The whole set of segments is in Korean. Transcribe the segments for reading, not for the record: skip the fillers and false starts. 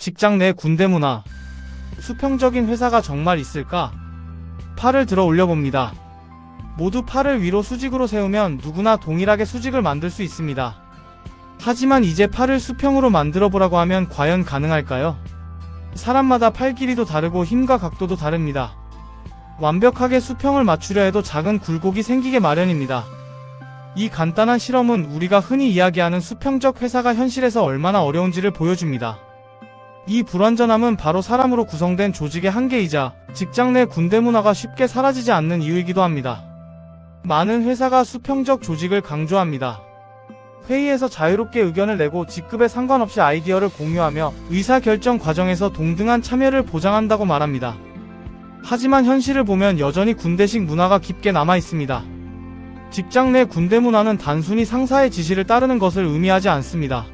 직장 내 군대 문화. 수평적인 회사가 정말 있을까? 팔을 들어 올려봅니다. 모두 팔을 위로 수직으로 세우면 누구나 동일하게 수직을 만들 수 있습니다. 하지만 이제 팔을 수평으로 만들어 보라고 하면 과연 가능할까요? 사람마다 팔 길이도 다르고 힘과 각도도 다릅니다. 완벽하게 수평을 맞추려 해도 작은 굴곡이 생기게 마련입니다. 이 간단한 실험은 우리가 흔히 이야기하는 수평적 회사가 현실에서 얼마나 어려운지를 보여줍니다. 이 불완전함은 바로 사람으로 구성된 조직의 한계이자 직장 내 군대 문화가 쉽게 사라지지 않는 이유이기도 합니다. 많은 회사가 수평적 조직을 강조합니다. 회의에서 자유롭게 의견을 내고 직급에 상관없이 아이디어를 공유하며 의사결정 과정에서 동등한 참여를 보장한다고 말합니다. 하지만 현실을 보면 여전히 군대식 문화가 깊게 남아 있습니다. 직장 내 군대 문화는 단순히 상사의 지시를 따르는 것을 의미하지 않습니다.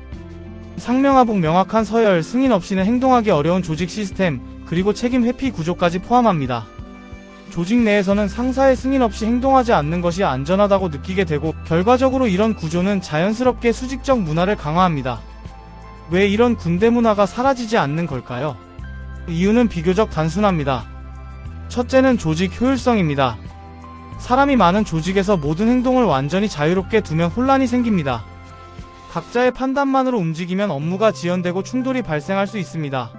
상명하복, 명확한 서열, 승인 없이는 행동하기 어려운 조직 시스템, 그리고 책임 회피 구조까지 포함합니다. 조직 내에서는 상사의 승인 없이 행동하지 않는 것이 안전하다고 느끼게 되고, 결과적으로 이런 구조는 자연스럽게 수직적 문화를 강화합니다. 왜 이런 군대 문화가 사라지지 않는 걸까요? 이유는 비교적 단순합니다. 첫째는 조직 효율성입니다. 사람이 많은 조직에서 모든 행동을 완전히 자유롭게 두면 혼란이 생깁니다. 각자의 판단만으로 움직이면 업무가 지연되고 충돌이 발생할 수 있습니다.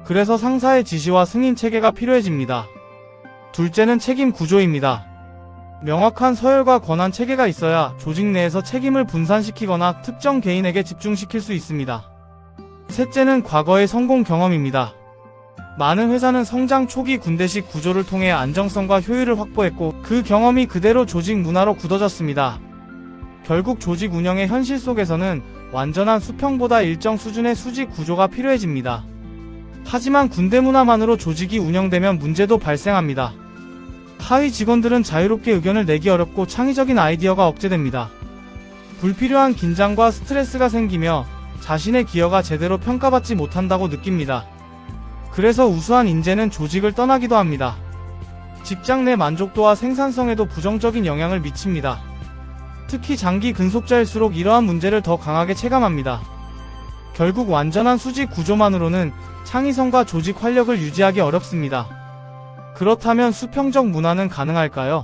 그래서 상사의 지시와 승인 체계가 필요해집니다. 둘째는 책임 구조입니다. 명확한 서열과 권한 체계가 있어야 조직 내에서 책임을 분산시키거나 특정 개인에게 집중시킬 수 있습니다. 셋째는 과거의 성공 경험입니다. 많은 회사는 성장 초기 군대식 구조를 통해 안정성과 효율을 확보했고, 그 경험이 그대로 조직 문화로 굳어졌습니다. 결국 조직 운영의 현실 속에서는 완전한 수평보다 일정 수준의 수직 구조가 필요해집니다. 하지만 군대 문화만으로 조직이 운영되면 문제도 발생합니다. 하위 직원들은 자유롭게 의견을 내기 어렵고 창의적인 아이디어가 억제됩니다. 불필요한 긴장과 스트레스가 생기며 자신의 기여가 제대로 평가받지 못한다고 느낍니다. 그래서 우수한 인재는 조직을 떠나기도 합니다. 직장 내 만족도와 생산성에도 부정적인 영향을 미칩니다. 특히 장기 근속자일수록 이러한 문제를 더 강하게 체감합니다. 결국 완전한 수직 구조만으로는 창의성과 조직 활력을 유지하기 어렵습니다. 그렇다면 수평적 문화는 가능할까요?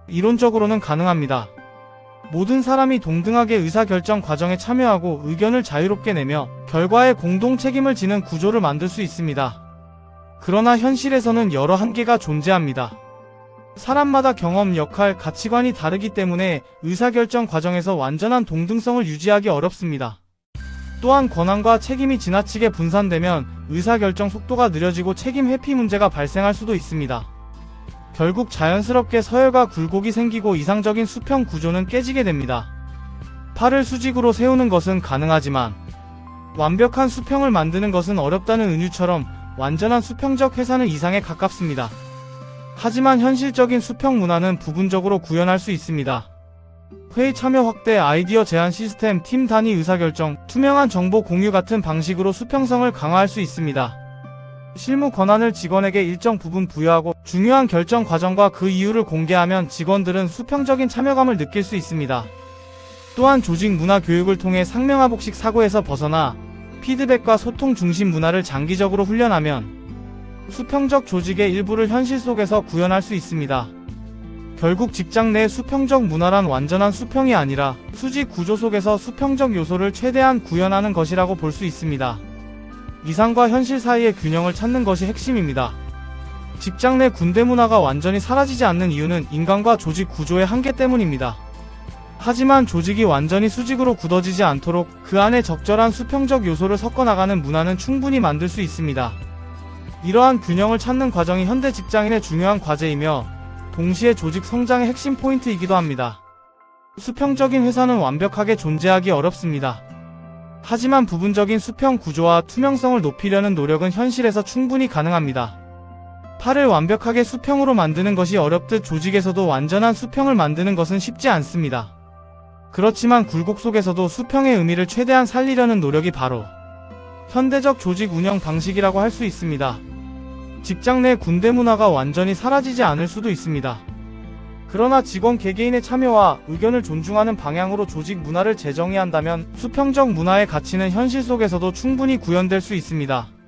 이론적으로는 가능합니다. 모든 사람이 동등하게 의사결정 과정에 참여하고 의견을 자유롭게 내며 결과에 공동 책임을 지는 구조를 만들 수 있습니다. 그러나 현실에서는 여러 한계가 존재합니다. 사람마다 경험, 역할, 가치관이 다르기 때문에 의사결정 과정에서 완전한 동등성을 유지하기 어렵습니다. 또한 권한과 책임이 지나치게 분산되면 의사결정 속도가 느려지고 책임 회피 문제가 발생할 수도 있습니다. 결국 자연스럽게 서열과 굴곡이 생기고 이상적인 수평 구조는 깨지게 됩니다. 팔을 수직으로 세우는 것은 가능하지만 완벽한 수평을 만드는 것은 어렵다는 은유처럼 완전한 수평적 회사는 이상에 가깝습니다. 하지만 현실적인 수평 문화는 부분적으로 구현할 수 있습니다. 회의 참여 확대, 아이디어 제안 시스템, 팀 단위 의사결정, 투명한 정보 공유 같은 방식으로 수평성을 강화할 수 있습니다. 실무 권한을 직원에게 일정 부분 부여하고 중요한 결정 과정과 그 이유를 공개하면 직원들은 수평적인 참여감을 느낄 수 있습니다. 또한 조직 문화 교육을 통해 상명하복식 사고에서 벗어나 피드백과 소통 중심 문화를 장기적으로 훈련하면 수평적 조직의 일부를 현실 속에서 구현할 수 있습니다. 결국 직장 내 수평적 문화란 완전한 수평이 아니라 수직 구조 속에서 수평적 요소를 최대한 구현하는 것이라고 볼 수 있습니다. 이상과 현실 사이의 균형을 찾는 것이 핵심입니다. 직장 내 군대 문화가 완전히 사라지지 않는 이유는 인간과 조직 구조의 한계 때문입니다. 하지만 조직이 완전히 수직으로 굳어지지 않도록 그 안에 적절한 수평적 요소를 섞어나가는 문화는 충분히 만들 수 있습니다. 이러한 균형을 찾는 과정이 현대 직장인의 중요한 과제이며 동시에 조직 성장의 핵심 포인트이기도 합니다. 수평적인 회사는 완벽하게 존재하기 어렵습니다. 하지만 부분적인 수평 구조와 투명성을 높이려는 노력은 현실에서 충분히 가능합니다. 팔을 완벽하게 수평으로 만드는 것이 어렵듯 조직에서도 완전한 수평을 만드는 것은 쉽지 않습니다. 그렇지만 굴곡 속에서도 수평의 의미를 최대한 살리려는 노력이 바로 현대적 조직 운영 방식이라고 할 수 있습니다. 직장 내 군대 문화가 완전히 사라지지 않을 수도 있습니다. 그러나 직원 개개인의 참여와 의견을 존중하는 방향으로 조직 문화를 재정의한다면 수평적 문화의 가치는 현실 속에서도 충분히 구현될 수 있습니다.